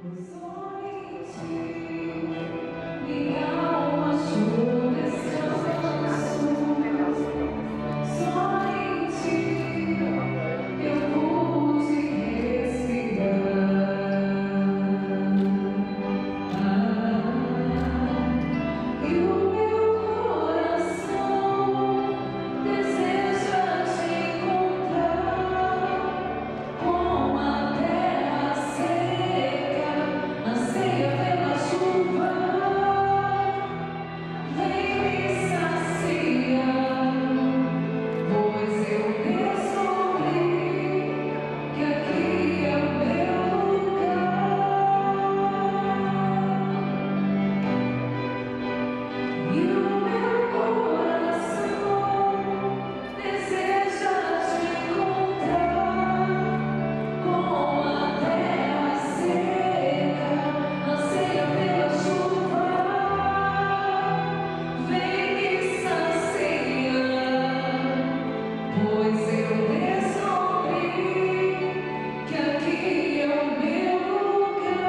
Só em ti, minha alma achou descanso. Só em ti eu pude respirar. E o meu coração deseja te encontrar, como a terra seca anseia pela chuva. Vem me saciar, pois eu descobri que aqui é o meu lugar. E o meu coração deseja te encontrar, com a terra seca anseia pela chuva. Vem me saciar, pois eu descobri que aqui é o meu lugar.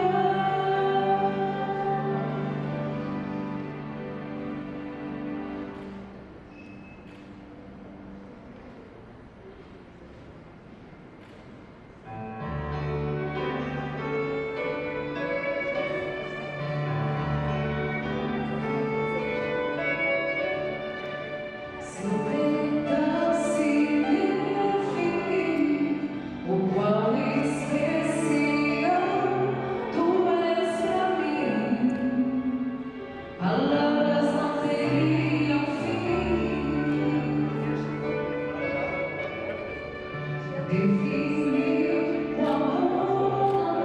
Se eu tentasse definir o qual especial tu és pra mim, palavras não teriam fim. Definir o amor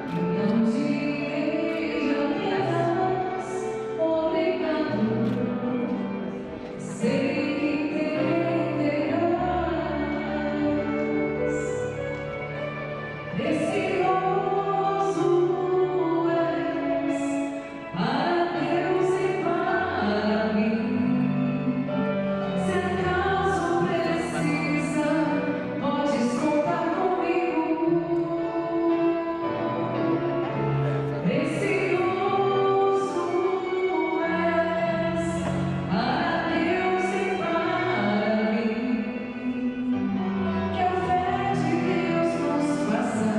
e não direi apenas obrigado. Sei que entenderás. Precioso és para Deus e para mim. Se acaso precisa, podes contar comigo. Precioso és para Deus e para mim. Que a fé de Deus nos faça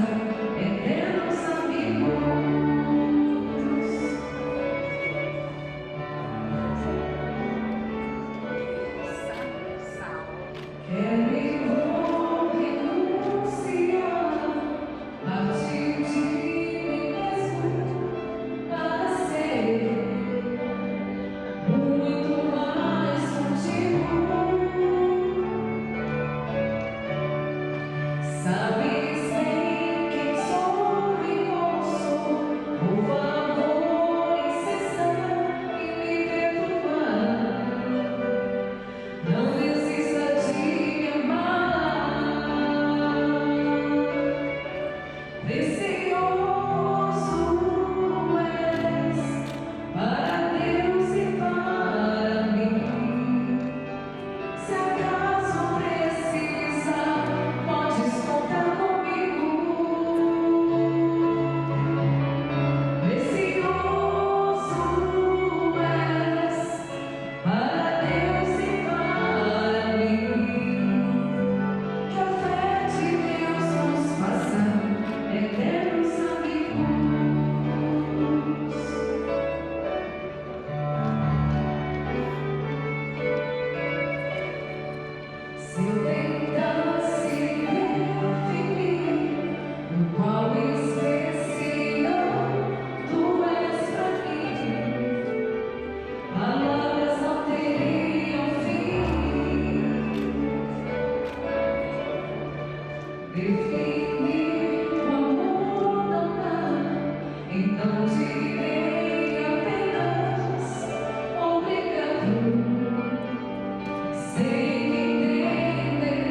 eternos amigos. Quero e vou renunciar, partir de mim mesmo para ser muito mais contigo. Sabes bem quem sou e como sou, por favor insista em me perdoar. Não desista de me amar. Precioso és para Deus e para mim. Se acaso precisa, podes contar comigo. Precioso és para Deus e para mim. Que a fé de Deus nos faça eternos amigos. Se eu tentasse definir o qual especial tu és pra mim, palavras não teriam fim. Definir o amor não dá, então direi apenas obrigado. Sei que entenderás.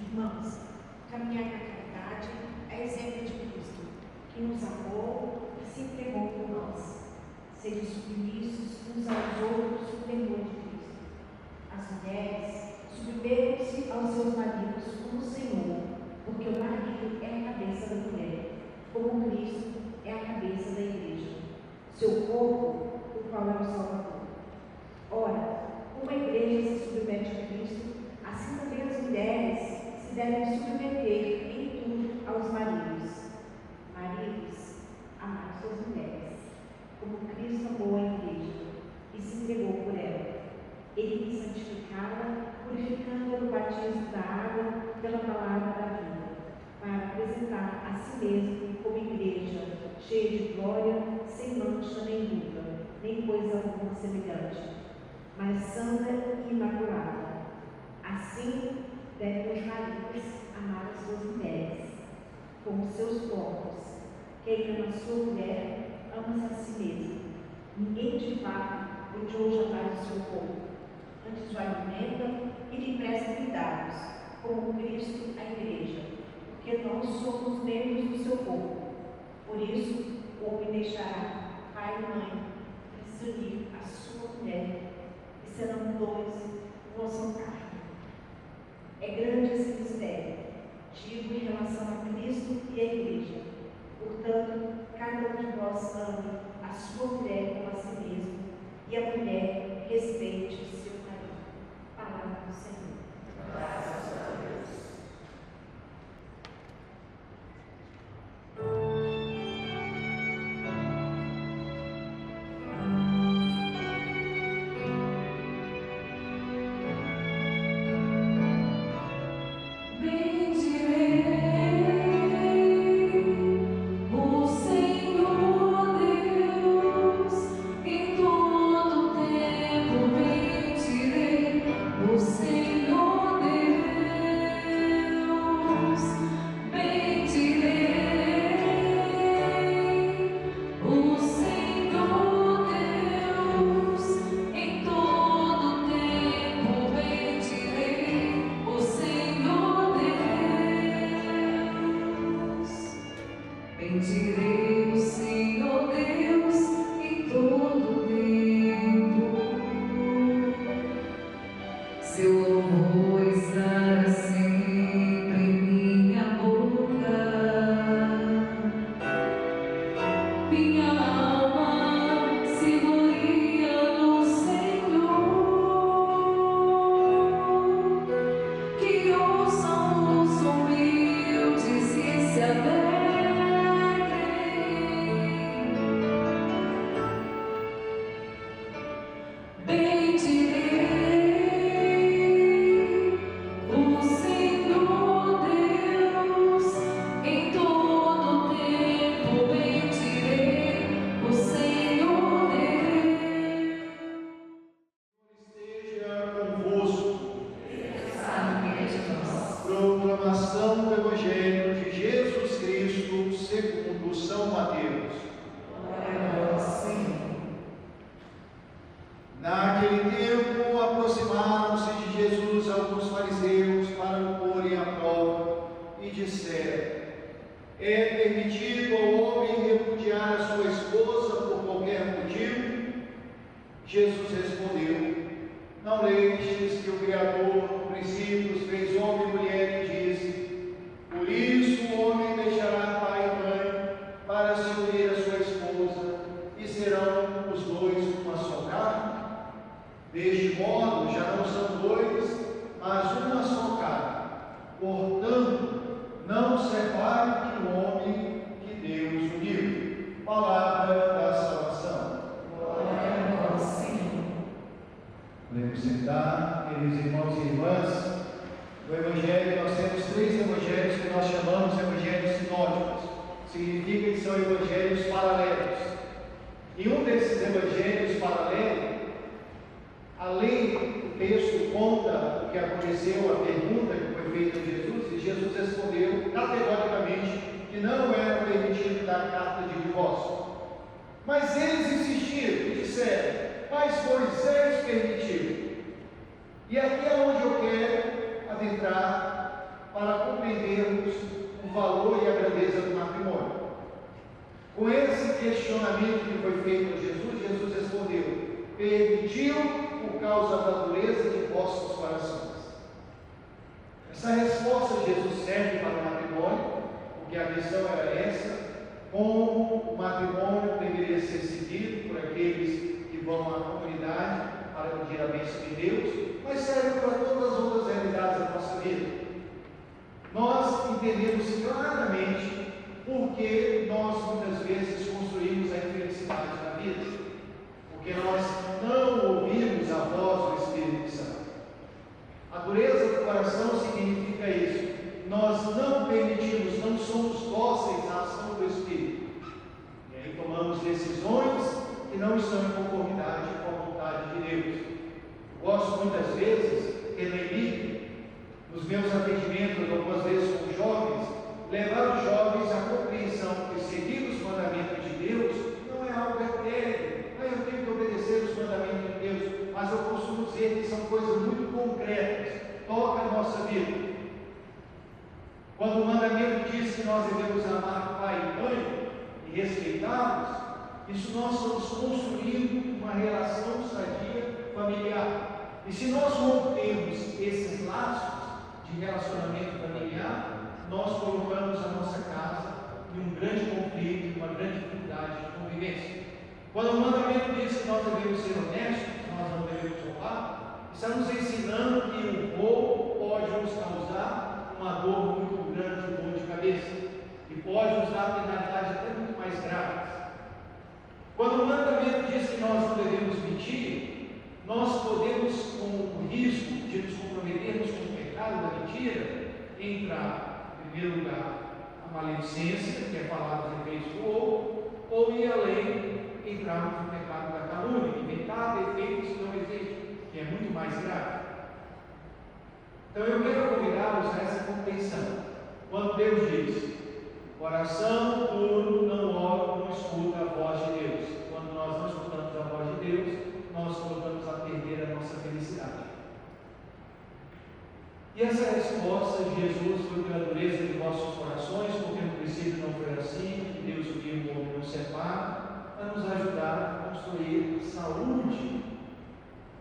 Irmãos, caminhar na caridade é exemplo de Cristo, que nos amou e se entregou por nós. Sede submissos uns aos outros no temor de Cristo. As mulheres submetam-se aos seus maridos como o Senhor, porque o marido é a cabeça da mulher, como Cristo é a cabeça da igreja, seu corpo, o qual é o Salvador. Ora, como a igreja se submete a Cristo, assim também as mulheres se devem submeter em tudo aos maridos. Maridos, amai suas mulheres, como Cristo amou a igreja e se entregou por ela. Ele quis santificá-la, purificando-a no batismo da água pela palavra da vida, para apresentar a si mesmo como igreja, cheia de glória, sem mancha nem ruga, nem coisa alguma semelhante, mas santa e imaculada. Assim, devem os maridos amar as suas mulheres, como seus corpos. Quem ama a sua mulher, ama-se a si mesmo. Ninguém de fato odiou jamais o seu corpo, antes o alimenta e lhe presta cuidados, como Cristo a igreja, porque nós somos membros do seu corpo. Por isso, o homem deixará pai e mãe para se unir à sua mulher, e serão dois, uma só carne. É grande esse mistério, digo em relação a Cristo e a igreja. Portanto, cada um de vós ame a sua mulher como a si mesmo, e a mulher respeite o seu marido. Palavra do Senhor. Graças a Deus. Bendirei o Senhor Deus em todo tempo. Seu louvor estará sempre em minha boca. Minha alma se gloria no Senhor. Que ouçam os humildes e se alegrem. Proclamação do Evangelho de Jesus Cristo segundo São Mateus. Glória a vós, Senhor. Naquele tempo aproximaram-se de Jesus alguns fariseus para o porem à prova e disseram: é permitido ao homem repudiar a sua esposa por qualquer motivo? Jesus respondeu: não lestes que o Criador, no princípio, fez homem e mulher e disse: por isso o homem deixará pai e mãe para se unir à sua esposa, e serão os dois uma só carne? Deste modo já não são dois, mas uma só carne. Portanto, não separe que o homem que Deus uniu. Palavra da salvação. Glória a vós, Senhor. Podemos sentar, queridos irmãos e irmãs. No Evangelho, nós temos três evangelhos que nós chamamos de evangelhos sinóticos. Significa que são evangelhos paralelos. Em um desses evangelhos paralelos, além do texto conta o que aconteceu, a pergunta que foi feita a Jesus, e Jesus respondeu categoricamente que não era permitido dar carta de divórcio. Mas eles insistiram e disseram: mas Moisés permitiu. E aqui é onde eu quero adentrar para compreendermos o valor e a grandeza do matrimônio. Com esse questionamento que foi feito a Jesus, Jesus respondeu: permitiu por causa da dureza de vossos corações. Essa resposta de Jesus serve para o matrimônio, porque a questão era essa: como o matrimônio deveria ser seguido por aqueles que vão à comunidade para pedir a bênção de Deus, mas serve para todas as outras realidades da nossa vida. Nós entendemos claramente porque nós muitas vezes construímos a infelicidade na vida, porque nós não ouvimos a voz do Espírito Santo. A dureza do coração significa isso: nós não permitimos, não somos dóceis à ação do Espírito, e aí tomamos decisões que não estão em conformidade com a vontade de Deus. Eu gosto muitas vezes, que na igreja, nos meus atendimentos, algumas vezes com jovens, levar os jovens à compreensão que seguir os mandamentos de Deus não é algo etéreo. Eu tenho que obedecer os mandamentos de Deus, mas eu costumo dizer que são coisas muito concretas, tocam a nossa vida. Quando o mandamento diz que nós devemos amar pai e mãe e respeitá-los, isso nós estamos construindo uma relação sadia familiar. E se nós rompemos esses laços de relacionamento familiar, nós colocamos a nossa casa em um grande conflito, uma grande dificuldade de convivência. Quando o mandamento diz que nós devemos ser honestos, nós não devemos roubar, está nos ensinando que o roubo pode nos causar uma dor muito grande, dor de cabeça, e pode nos dar penalidades até muito mais graves. Quando o mandamento diz que nós não devemos mentir, nós podemos, com o risco de nos comprometermos com o pecado da mentira, entrar, em primeiro lugar, a maledicência, que é falar dos efeitos do outro, ou ir além, entrarmos no pecado da calúnia, inventar defeitos que não existem, que é muito mais grave. Então eu quero convidá-los a essa compreensão. Quando Deus diz: coração puro não escuta a voz de Deus. Quando nós não escutamos a voz de Deus, nós voltamos a perder a nossa felicidade. E essa resposta de Jesus foi pela dureza de vossos corações, porque no princípio não foi assim, que Deus uniu o homem não separa, para nos ajudar a construir saúde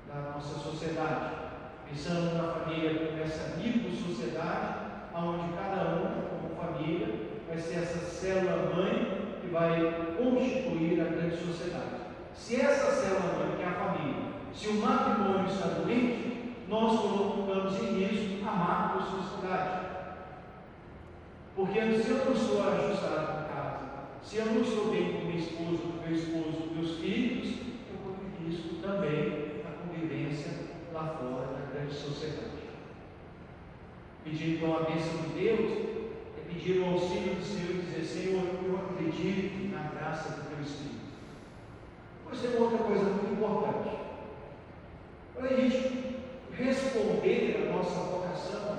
da nossa sociedade. Pensando na família como essa micro-sociedade, onde cada um, como família, vai ser essa célula-mãe que vai constituir a grande sociedade. Se essa célula-mãe, que é a família, se o matrimônio está doente, nós colocamos em risco a macro-sociedade. Porque se eu não estou ajustado em casa, se eu não estou bem com minha esposa, com meu esposo, com meus filhos, eu corro em risco também a convivência lá fora da grande sociedade. Pedir então a bênção de Deus é pedir o auxílio do Senhor e dizer: Senhor, eu acredito na graça do Teu Espírito. Pois é outra coisa muito importante. Para a gente responder a nossa vocação,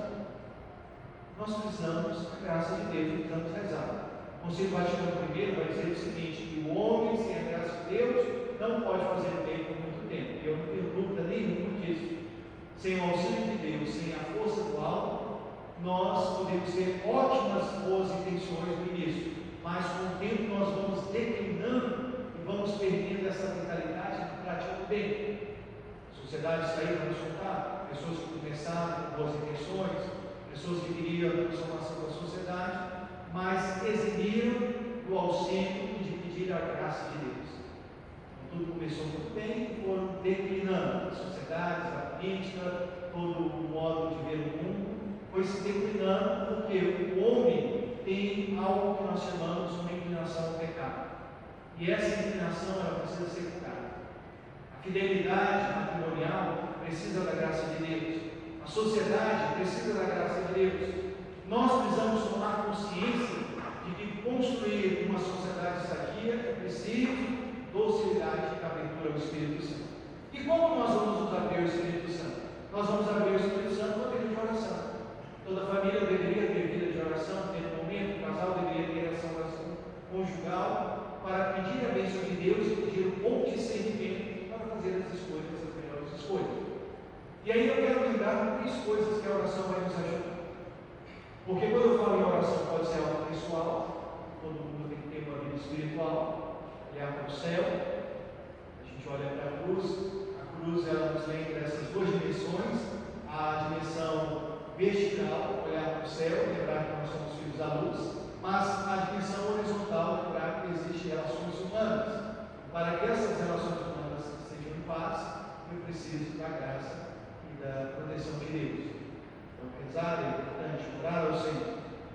nós precisamos da graça de Deus, precisamos rezar. O Concílio Vaticano I vai dizer o seguinte: que o homem sem a graça de Deus não pode fazer o bem por muito tempo. Eu não tenho dúvida nenhuma disso. Sem o auxílio de Deus, sem a força do alto, nós podemos ter ótimas boas intenções no início, mas com o tempo nós vamos declinando e vamos perdendo essa mentalidade de praticar o bem. A sociedade está aí para nos contar, pessoas que começaram com boas intenções, pessoas que queriam a transformação da sociedade, mas exibiram o auxílio de pedir a graça de Deus. Então, tudo começou muito bem e foram declinando. As sociedades, a política, todo o modo de ver o mundo foi se declinando, porque o homem tem algo que nós chamamos uma inclinação ao pecado. E essa inclinação ela precisa ser curada. A fidelidade matrimonial precisa da graça de Deus. A sociedade precisa da graça de Deus. Nós precisamos tomar consciência de que construir uma sociedade sadia é preciso docilidade e abertura ao Espírito Santo. E como nós vamos nos abrir ao Espírito Santo? Nós vamos abrir ao Espírito Santo com a vida de oração. Toda família deveria ter vida de oração, ter um momento, o casal deveria ter essa oração conjugal para pedir a bênção de Deus e pedir um bom discernimento para fazer as escolhas, as melhores escolhas. E aí eu quero lembrar 3 coisas que a oração vai nos ajudar. vertical, olhar para o céu, lembrar que nós somos filhos da luz, mas a dimensão horizontal, lembrar que existem relações humanas. Para que essas relações humanas sejam em paz, eu preciso da graça e da proteção de Deus. Então, rezar é importante, orar ao Senhor.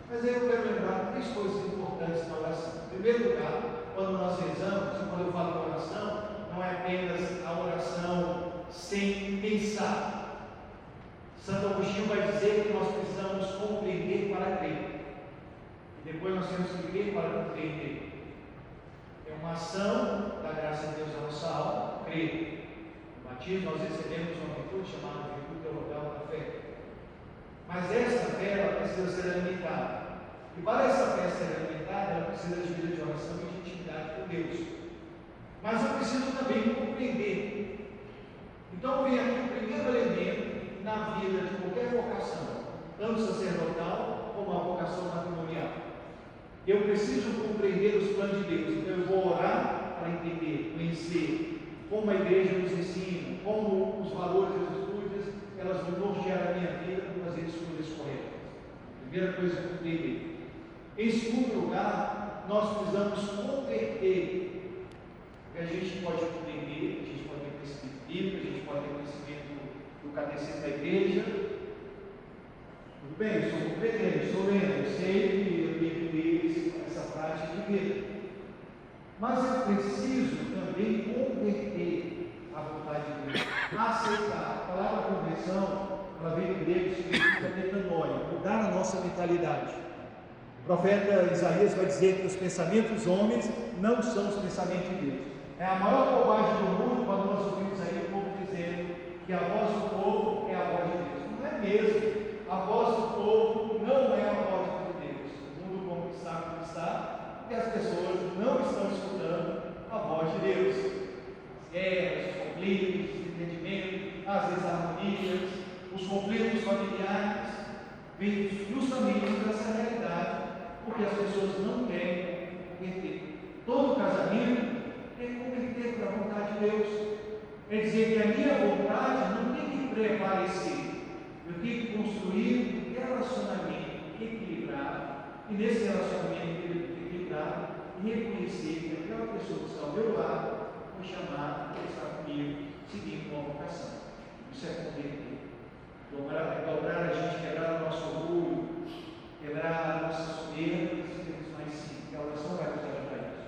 Mas aí eu quero lembrar três coisas importantes na oração. Em primeiro lugar, quando nós rezamos, e quando eu falo de oração, não é apenas a oração sem pensar. Santo Agostinho vai dizer que nós precisamos compreender para crer. E depois nós temos que crer para compreender. É uma ação da graça de Deus na nossa alma, crer. No batismo nós recebemos uma virtude chamada virtude teologal da fé. Mas essa fé ela precisa ser alimentada. E para essa fé ser alimentada, ela precisa de vida de oração e de intimidade com Deus. Mas eu preciso também compreender. Então vem aqui o primeiro elemento na vida de qualquer vocação, tanto sacerdotal como a vocação matrimonial. Eu preciso compreender os planos de Deus. Então eu vou orar para entender, conhecer como a igreja nos ensina, como os valores e as virtudes elas vão nortear a minha vida para fazer escolhas corretas. Primeira coisa é compreender. Em segundo lugar, nós precisamos converter. Porque a gente pode compreender, a gente pode ter conhecimento bíblico, a gente pode ter conhecimento do catecismo da igreja. Tudo bem, eu sou compreendente, sou lendo, eu sei que eu tenho que ter essa prática de vida. Mas eu preciso também converter a vontade de Deus, aceitar. A palavra conversão, ela vem do grego, significa metanoia, mudar a nossa mentalidade. O profeta Isaías vai dizer que os pensamentos dos homens não são os pensamentos de Deus. É a maior bobagem do mundo quando nós ouvimos aí o povo dizendo que a voz do povo é a voz de Deus. Não é mesmo. A voz do povo não é a voz de Deus. O mundo como está, porque as pessoas não estão escutando a voz de Deus. As guerras, os conflitos, os entendimentos, as desarmonias, os conflitos familiares, vêm justamente dessa realidade, porque as pessoas não querem converter. Todo casamento tem que converter para a vontade de Deus. Quer dizer que a minha vontade não tem que prevalecer. Eu tenho que construir um relacionamento equilibrado, e nesse relacionamento equilibrado, reconhecer que aquela pessoa que está ao meu lado foi chamada para estar comigo, seguindo uma vocação. Isso é converter. Dobrar a gente, quebrar o nosso orgulho, quebrar a nossa soberba, mais simples, que a oração vai nos ajudar a isso.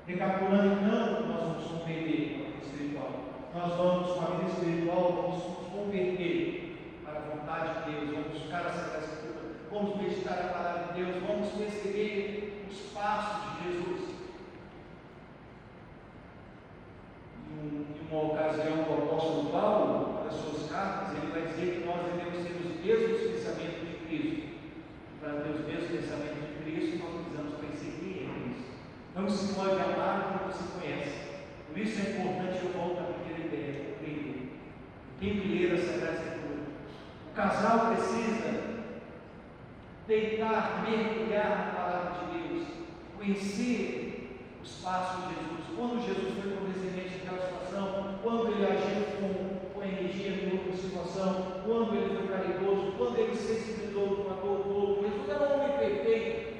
Recapitulando, então, nós vamos compreender a vida espiritual. Nós vamos, com a vida espiritual, vamos nos converter para a vontade de Deus, vamos buscar a Sagrada Escritura, vamos meditar a palavra de Deus, vamos perceber os passos de Jesus. Em uma ocasião, o apóstolo Paulo, uma das suas cartas, ele vai dizer que nós devemos ter os mesmos pensamentos de Cristo. Para ter os mesmos pensamentos de Cristo, nós precisamos conhecer quem é Cristo. Não se pode amar quem não se conhece. Por isso é importante, eu volto à primeira ideia, compreender. Tem que ler a Sagrada Escritura. O casal precisa deitar, mergulhar na palavra de Deus, conhecer os passos de Jesus. Quando Jesus foi condescendente naquela situação, quando ele agiu com energia em outra situação, quando ele foi caridoso, quando ele sensibilizou com a dor do povo. Jesus era um homem perfeito,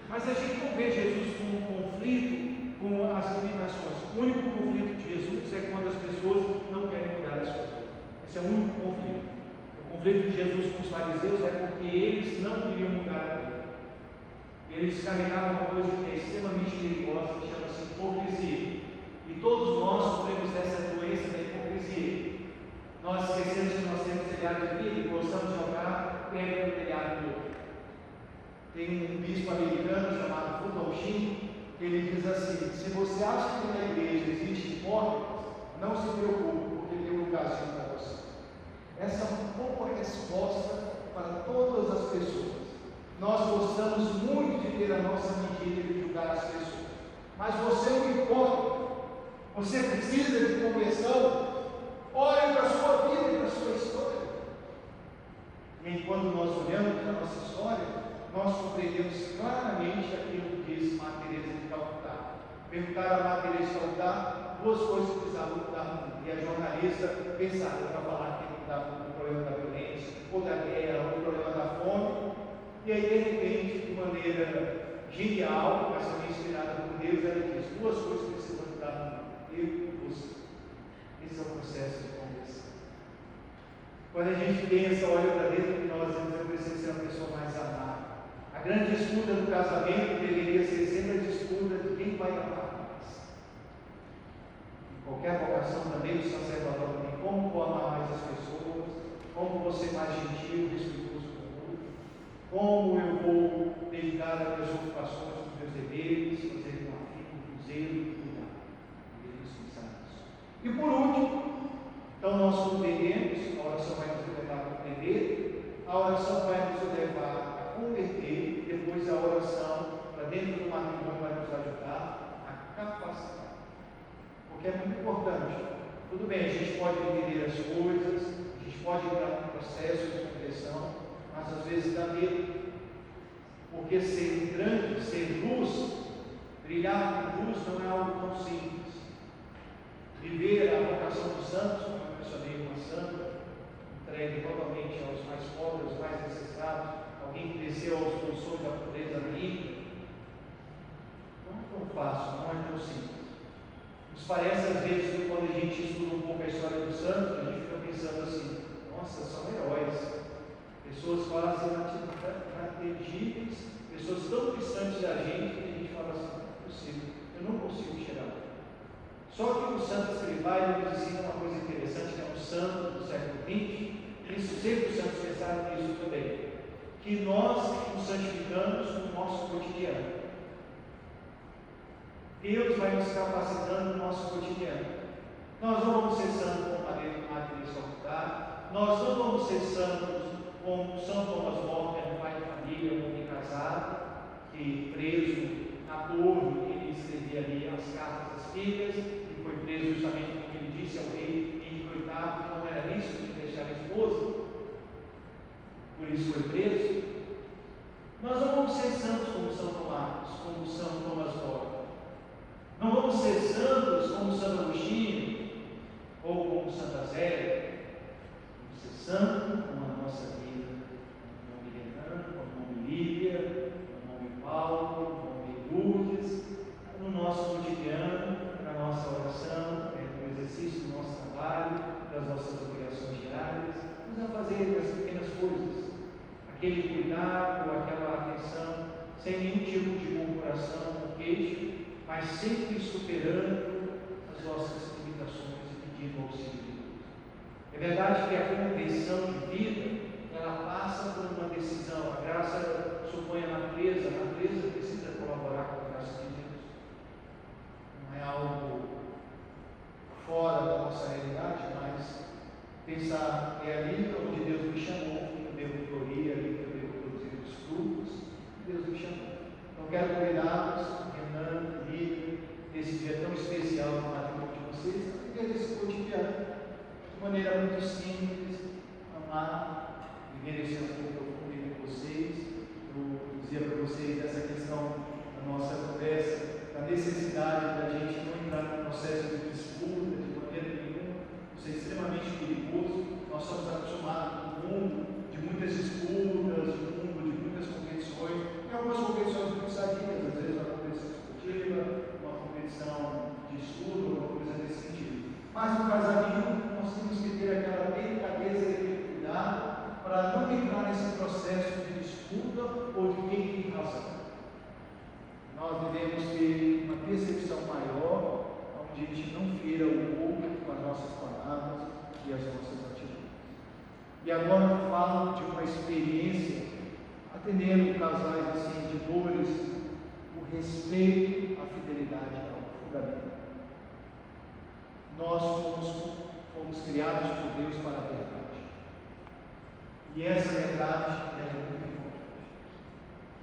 mas a gente não vê Jesus com um conflito com as limitações. O único conflito de Jesus é quando as pessoas não querem mudar as coisas. Esse é o único conflito. O conflito de Jesus com os fariseus é porque eles não queriam mudar a vida. Eles carregavam uma coisa que é extremamente perigosa, que chama-se hipocrisia. E todos nós sofremos dessa doença da hipocrisia. Nós esquecemos que nós temos telhado de vida e gostamos de jogar pedra no telhado do outro. Tem um bispo americano chamado Fudolchin, que ele diz assim: se você acha que na igreja existe hipócritas, não se preocupe, porque tem um lugarzinho para você. Essa é uma boa resposta para todas as pessoas. Nós gostamos muito de ter a nossa medida de julgar as pessoas, mas você é um hipócrita. Você precisa de conversão. Olhe para a sua vida e para a sua história. E quando nós olhamos para a nossa história, nós compreendemos claramente aquilo que diz Madre Teresa de Calcutá. Perguntaram a Madre Teresa de Calcutá duas coisas que precisavam mudar no mundo. E a jornalista pensava para falar que tem que mudar o problema da violência, ou da guerra, ou o problema da E aí, de repente, de maneira genial, mas também inspirada por Deus, ela diz: duas coisas precisam mudar no mundo, eu e você. Esse é o processo de conversão. Quando a gente pensa, olha para dentro de nós, eu preciso ser a pessoa mais amada. A grande disputa do casamento deveria ser sempre a disputa de quem vai amar mais. Em qualquer vocação também do sacerdotal também, como vou amar mais as pessoas, como vou ser mais gentil, respeitoso com o outro, como eu vou dedicar as minhas ocupações, os meus deveres, fazer com afinco, com zelo e cuidado. Devemos pensar nisso. E por último, então nós compreendemos, a oração vai nos levar a compreender, a oração vai nos levar a converter, depois a oração para dentro do matrimônio vai nos ajudar a capacitar. Porque é muito importante. Tudo bem, a gente pode entender as coisas, a gente pode entrar no processo de conversão, mas às vezes dá medo. Porque ser grande, ser luz, brilhar com luz não é algo tão simples. Viver a vocação dos santos, como eu mencionei, uma santa, entregue totalmente aos mais pobres, aos mais necessitados, alguém que desceu aos bolsões da pobreza líquida, não é tão fácil, não é tão simples. Nos parece às vezes que quando a gente estuda um pouco a história dos santos, a gente fica pensando assim: nossa, são heróis, pessoas quase inatingíveis, pessoas tão distantes da gente que a gente fala assim: não é possível, eu não consigo chegar lá. Só que o santo escrivá nos ensina uma coisa interessante, que é um santo do século XX, isso sempre os santos pensaram nisso também, que nós nos santificamos no nosso cotidiano. Deus vai nos capacitando no nosso cotidiano. Nós não vamos ser santos como Madre Teresa de Calcutá, nós não vamos ser santos como São Thomas More, que era um pai de família, um homem casado, que preso na torre, ele escrevia ali as cartas às filhas, e foi preso justamente porque ele disse ao rei Henrique VIII que não era lícito de deixar a esposa, por isso foi preso. Nós não vamos ser santos como São Tomás, como São Thomas More. Não vamos ser santos como Santo Agostinho ou como Santa Zélia. Vamos ser santos como a nossa vida. O nome Renan, o nome Lívia, o nome Paulo, o nome Lourdes, no nosso cotidiano, na nossa oração, no exercício do nosso trabalho, das nossas obrigações diárias, vamos a fazer as pequenas coisas, aquele cuidado, aquela atenção, sem nenhum tipo de murmuração ou queixa, mas sempre superando as nossas limitações e pedindo auxílio de Deus. É verdade que a conversão de vida, ela passa por uma decisão. A graça supõe a natureza precisa colaborar com a graça de Deus. Não é algo fora da nossa realidade, mas pensar, é ali onde Deus me chamou, que eu devo florir, ali que eu devo produzir os frutos que Deus me chamou. Então quero convidá-los, Renan, Lívia, nesse dia tão especial no matrimônio de vocês, a viver esse cotidiano, de maneira muito simples, amar, viver esse amor profundo entre vocês. Eu dizia para vocês essa questão da nossa conversa, da necessidade da gente não entrar no processo de disputa de maneira nenhuma, isso é extremamente perigoso. Nós estamos acostumados com um mundo de muitas disputas, um mundo de muitas competições, e algumas competições muito sadias, às vezes uma competição esportiva, uma competição de estudo, alguma coisa nesse sentido. Mas no casamento, nós temos que ter aquela delicadeza e aquele cuidado para não entrar nesse processo de disputa ou de quem tem razão. Nós devemos ter uma percepção maior, onde a gente não fira o outro com as nossas palavras e as nossas atitudes. E agora eu falo de uma experiência, atendendo casais assim, de dores, o respeito à fidelidade ao fundamento. Nós fomos criados por Deus para a verdade. E essa verdade é muito importante.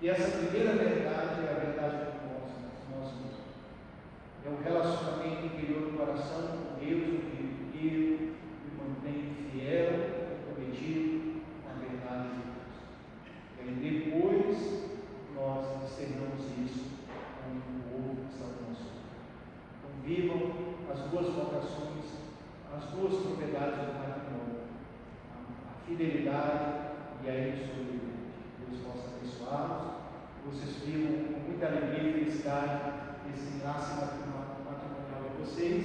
E essa primeira verdade é a verdade de nós mesmos. É o relacionamento interior do coração com Deus, onde eu me mantenho fiel, comprometido com a verdade de Deus. E aí depois nós externamos isso com o outro que está ao nosso lado. Então vivam as duas vocações, as duas propriedades do matrimônio, a fidelidade e a insolubilidade. Deus possa abençoar. felicidade esse enlace matrimonial de vocês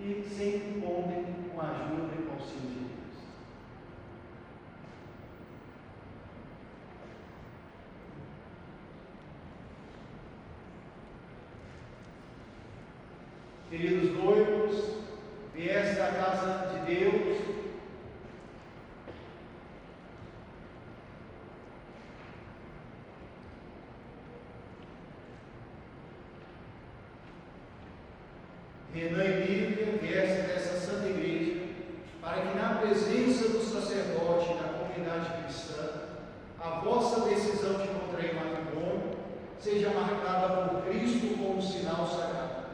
e sempre contem com a ajuda e com o auxílio de Deus. Queridos noivos, vieste da casa de Deus, Renan e Lívia, vieste dessa santa igreja, para que na presença do sacerdote e da comunidade cristã, a vossa decisão de contrair matrimônio seja marcada por Cristo como sinal sagrado.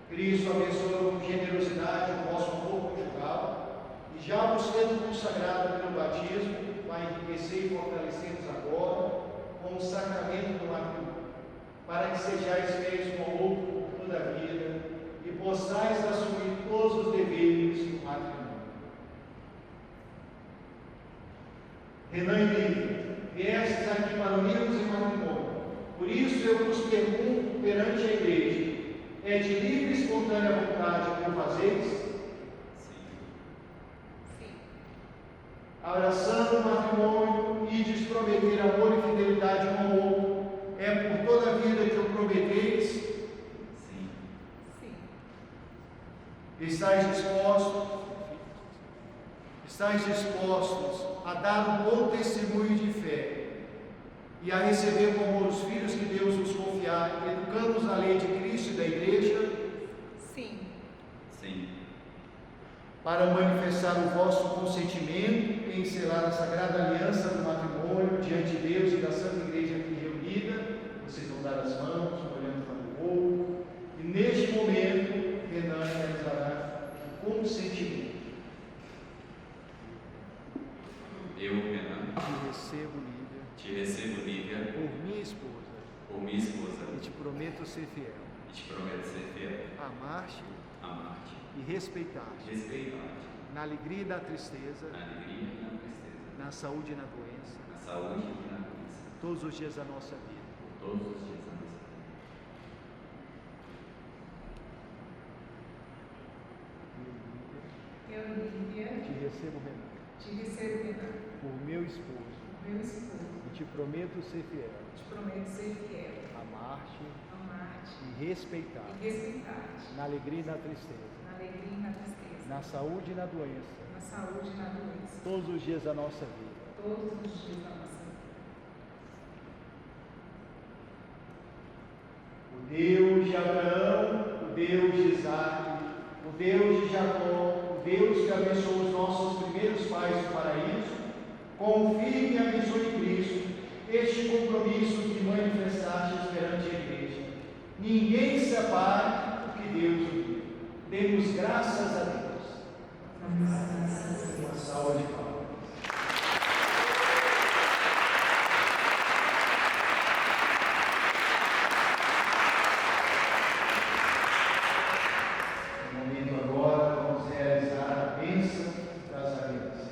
Cristo abençoe com generosidade o vosso amor conjugal e já vos tendo consagrado pelo batismo, vai enriquecer e fortalecer-vos agora com o sacramento do matrimônio, para que sejais fiéis um ao outro por toda a vida e possais assumir todos os deveres do matrimônio. Renan e Lívia, viestes aqui para unir-vos em matrimônio. Por isso eu vos pergunto perante a igreja: é de livre e espontânea vontade que o fazeis? Sim. Abraçando o matrimônio e de prometer amor e fidelidade um ao outro, é por toda a vida que o prometeis? Sim. Estais dispostos a dar um bom testemunho de fé e a receber com amor os filhos que Deus vos confiar, educando-os na lei de Cristo e da Igreja? Sim. Para manifestar o vosso consentimento em selar a sagrada aliança do matrimônio diante de Deus e da Santa Igreja aqui reunida, vocês vão dar as mãos, olhando para o outro, e neste momento, Renan realizará o consentimento. Eu, Renan, Te recebo, Lívia, por minha esposa, e te prometo ser fiel, amar-te e respeitar-te, na alegria e na tristeza, na saúde e na doença, todos os dias da nossa vida. Eu, Lívia, Te recebo, Renan, te recebo, Renan, por meu esposo, meu esposo. e te prometo ser fiel, Te prometo ser fiel, amar-te amar-te e respeitar-te, e respeitar-te, na alegria e na tristeza, na alegria e na tristeza, na saúde e na doença, na saúde e na doença, todos os dias da nossa vida. todos os dias da nossa vida. O Deus de Abraão, o Deus de Isaac, o Deus de Jacó, o Deus que abençoou os nossos primeiros pais no paraíso, confirme e abençoe em Cristo este compromisso que manifestastes perante a igreja. Ninguém separe o que Deus uniu. Demos graças a Deus. Uma salva de palmas. No momento agora, vamos realizar a bênção das alianças.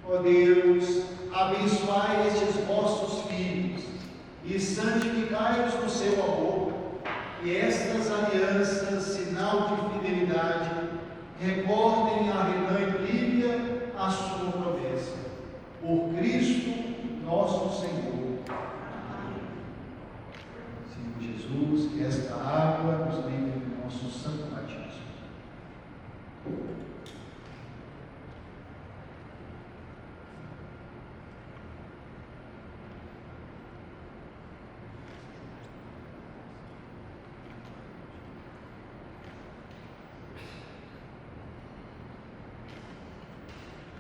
Ó Deus, abençoai estes vossos filhos e santificai-os no seu amor, e estas alianças, sinal de fidelidade, recordem a Renan e Lívia a sua promessa. Por Cristo nosso Senhor. Senhor Jesus, que esta água nos lembre do nosso santo batismo.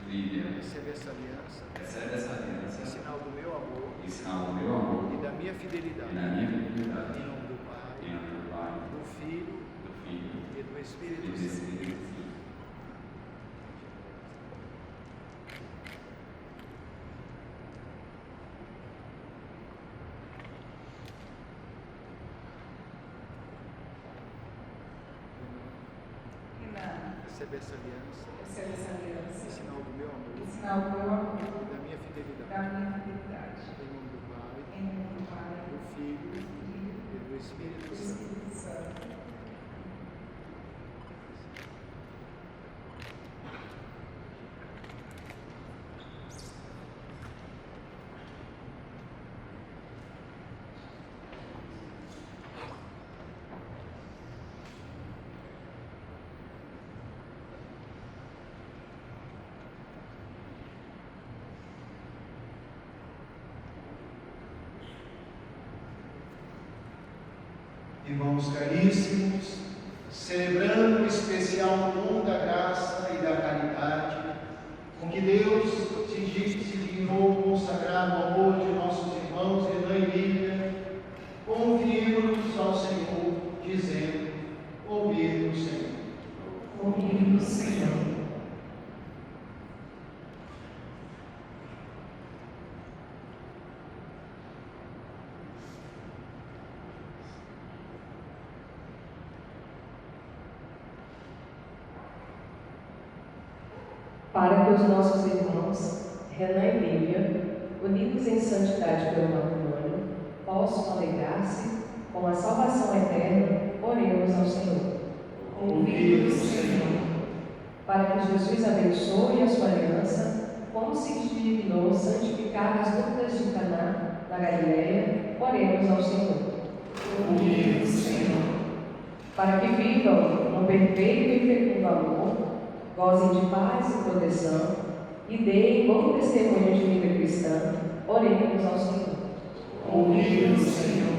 Lívia, Recebe essa aliança, recebe essa aliança, em sinal do meu amor em sinal do meu amor e da minha fidelidade. e da minha fidelidade. Em nome do Pai, Em nome do Pai, do Filho do Filho e do e Espírito do Santo. Espírito Santo. Renan, Recebe essa aliança, recebe essa aliança, em sinal do meu em amor sinal do meu amor, e da minha da fidelidade. minha fidelidade. Em nome do Pai, Em nome do Pai, do Filho do Filho e do e Espírito do Santo. Espírito Santo. Irmãos caríssimos, celebrando o especial dom da graça e da caridade, com que Deus se dignou consagrar o amor de nossos irmãos Renan e Lívia, confiemos ao Senhor, dizendo: ouvir-nos, Senhor. Ouvir-nos, Senhor. Para que os nossos irmãos, Renan e Lívia, unidos em santidade pelo matrimônio, possam alegrar-se com a salvação eterna, oremos ao Senhor. Ouvir-nos, Senhor. Para que Jesus abençoe a sua aliança, como se dignou santificar as bodas de Caná, na Galileia, oremos ao Senhor. Ouvir-nos, Senhor. Para que vivam no perfeito e fecundo amor, gozem de paz e proteção e deem bom testemunho de vida cristã, oremos ao Senhor. Ouvir-nos, Senhor.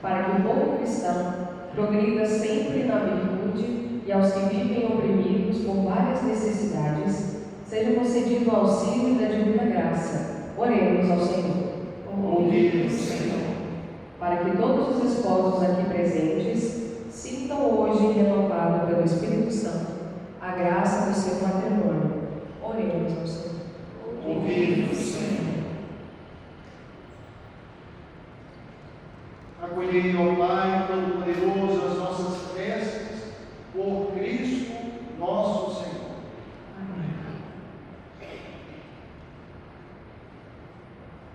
Para que o povo cristão progrida sempre na virtude e aos que vivem oprimidos por várias necessidades, seja concedido o auxílio da divina graça, oremos ao Senhor. Ouvir-nos, Senhor. Para que todos os esposos aqui presentes sintam hoje renovado pelo Espírito Santo a graça do seu matrimônio, oremos ao Senhor. Ouvir-nos, Senhor. Acolhei, ó Pai Todo-Poderoso, as nossas preces, por Cristo nosso Senhor.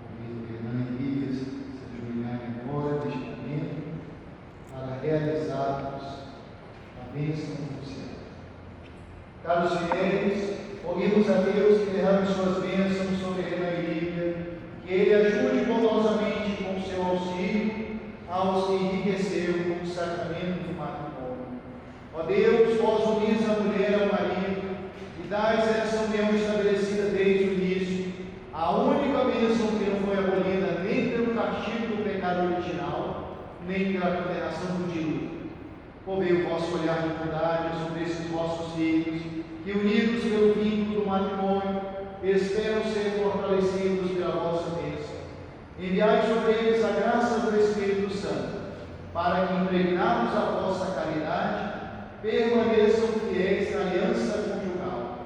Convido Renan e Lívia se ajoelharem agora, neste momento, para realizarmos a bênção do céu. Caros fiéis, roguemos a Deus que derrame suas bênçãos sobre Renan e Lívia, que Ele ajude bondosamente com o seu auxílio aos que enriqueceu com o sacramento do matrimônio. Ó Deus, vós unis a mulher ao marido e dais essa união estabelecida desde o início, a única bênção que não foi abolida nem pelo castigo do pecado original, nem pela condenação do dilúvio. Volvei o vosso olhar de bondade sobre esses vossos filhos, que unidos pelo vínculo do matrimônio, esperam ser fortalecidos pela vossa bênção. Enviai sobre eles a graça do Espírito Santo, para que, impregnados a vossa caridade, permaneçam fiéis na aliança conjugal.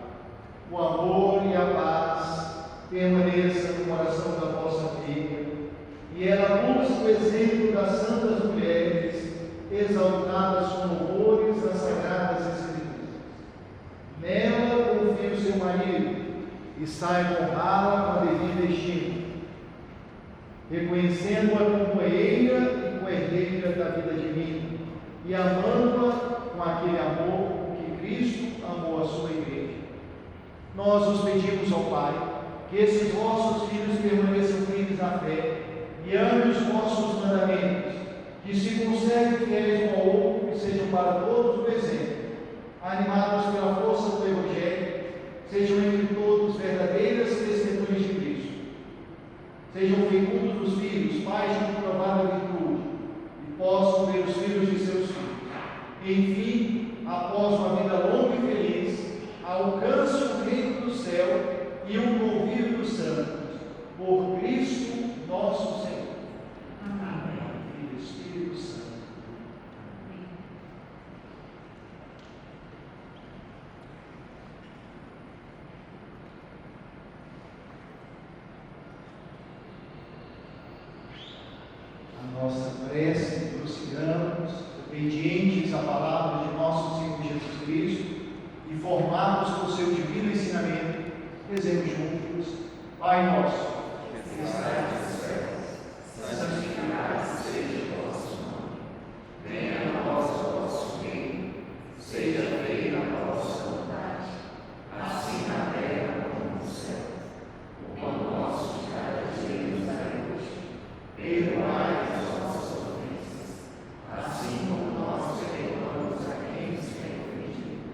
O amor e a paz permaneçam no coração da vossa filha, e ela busque o exemplo das santas mulheres, exaltadas com louvores das sagradas Escrituras. Nela confie o seu marido, e saiba honrá-la com a devida estima, reconhecendo-a como companheira e co-herdeira da vida divina, e amando-a com aquele amor com que Cristo amou a sua igreja. Nós os pedimos ao Pai que esses vossos filhos permaneçam firmes na fé e amem os vossos mandamentos, que se conservem fiéis um ao outro e sejam para todos o exemplo, animados pela força do Evangelho, sejam entre todos verdadeiras testemunhas de Cristo. Sejam fecundos os filhos, pais de comprovada virtude, e possam ver os filhos de seus filhos. Enfim, após uma vida longa e feliz, alcance o reino do céu e o convívio dos santos, por Cristo nosso Senhor. Amém. Filho, Espírito Santo. A nossa prece, prossigamos, obedientes à palavra de nosso Senhor Jesus Cristo e formados por seu divino ensinamento, rezemos juntos. Pai nosso, que estás nos céus, santificado seja o vosso nome. Venha a nós o vosso reino, seja feita a vossa vontade, assim na terra como no céu. O pão nosso de cada dia nos dai hoje. Perdoai as nossas ofensas, assim como nós perdoamos a quem nos tem ofendido.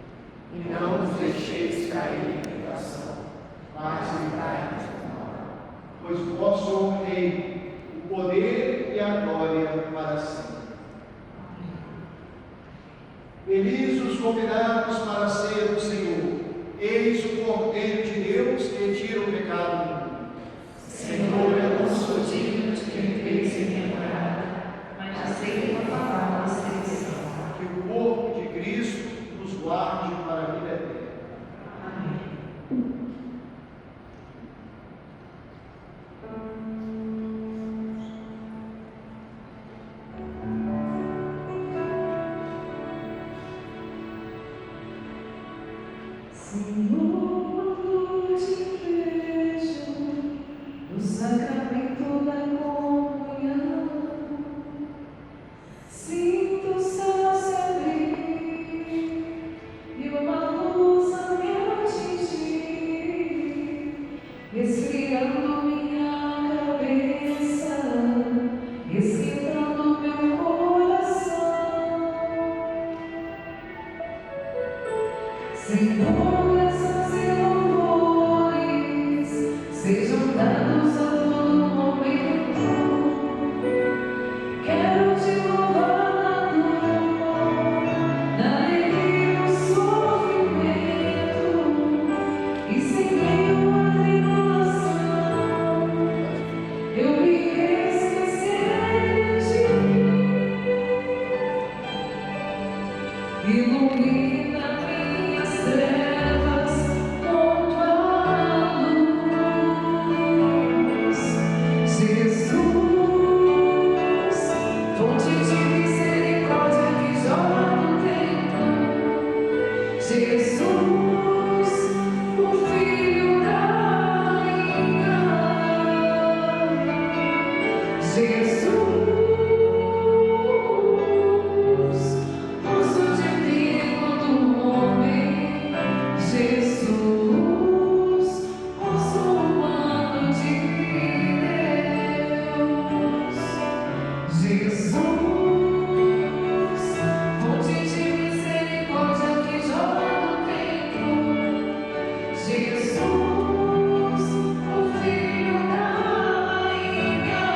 E não nos deixeis cair em tentação, mas livrai-nos do mal. Pois o vosso é o reino, o poder e a glória para sempre. Felizes os convidados para a ceia do Senhor. Eis o Cordeiro de Deus que tira o pecado do mundo. Senhor, eu não sou digno de que entreis em minha morada, mas aceito uma palavra da salvação. Que o corpo de Cristo nos guarde para a vida eterna. Amém. Senhor, eu te vejo no sacramento da comunhão. Sinto o céu se abrir e uma luz a me atingir, esfriando minha cabeça, esquentando meu coração. Senhor, graças e louvores sejam dados a todo momento. Quero te louvar na dor, na alegria e no sofrimento, e sem meio à tribulação, eu me esquecerei de ti. Ilumina minhas trevas com tua luz, Jesus, fonte de misericórdia que jorra do templo, Jesus, o Filho da Rainha, Jesus, poço de vida do homem, Jesus, poço humano de Deus, Jesus, fonte de misericórdia que jorra do templo, Jesus, o Filho da Rainha,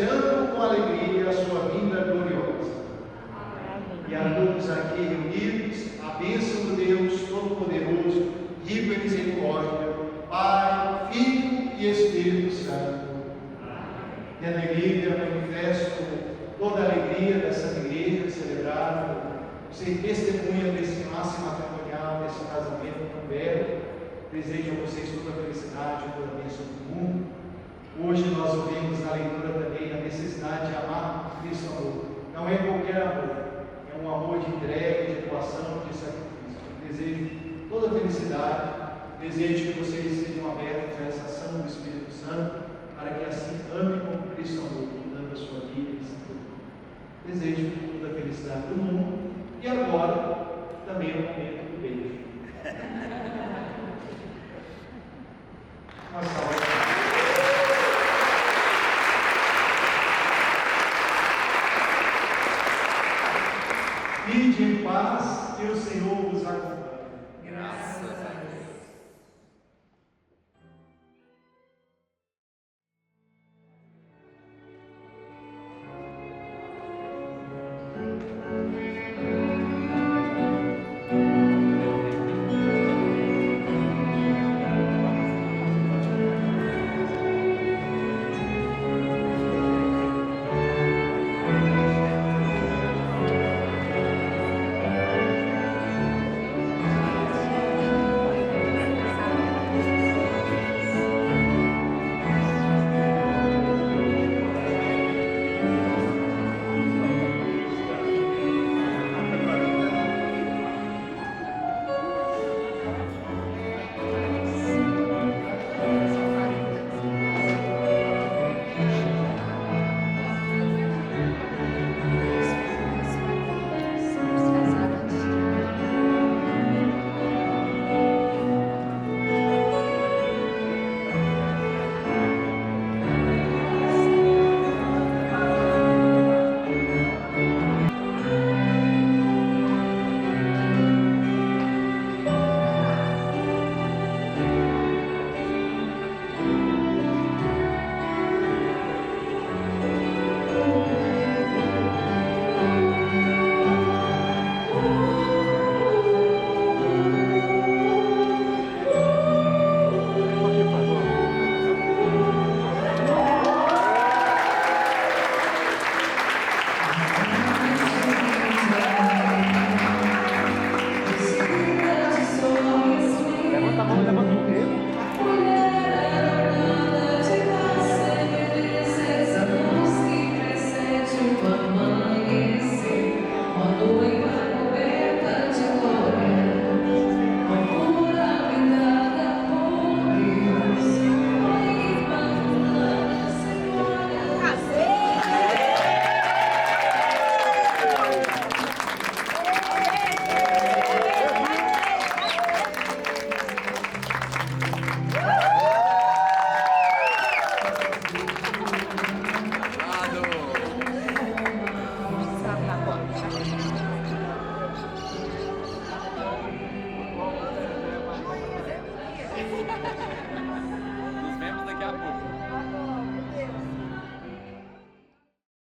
esperando com alegria a sua vinda gloriosa. E a todos aqui reunidos, a bênção do Deus Todo-Poderoso, rico em misericórdia, Pai, Filho e Espírito Santo. E a alegria, manifesto toda a alegria dessa igreja celebrada, você testemunha desse máximo matrimonial, desse casamento tão belo. Desejo a vocês toda a felicidade, toda a bênção do mundo. Hoje nós ouvimos na leitura também a necessidade de amar Cristo amor. Não é qualquer amor, é um amor de entrega, de doação, de sacrifício. Desejo toda a felicidade, desejo que vocês sejam abertos a essa ação do Espírito Santo, para que assim amem como Cristo amou, dando a sua vida e Santo. Desejo toda a felicidade do mundo. E agora, também é o momento do beijo. Uma salva.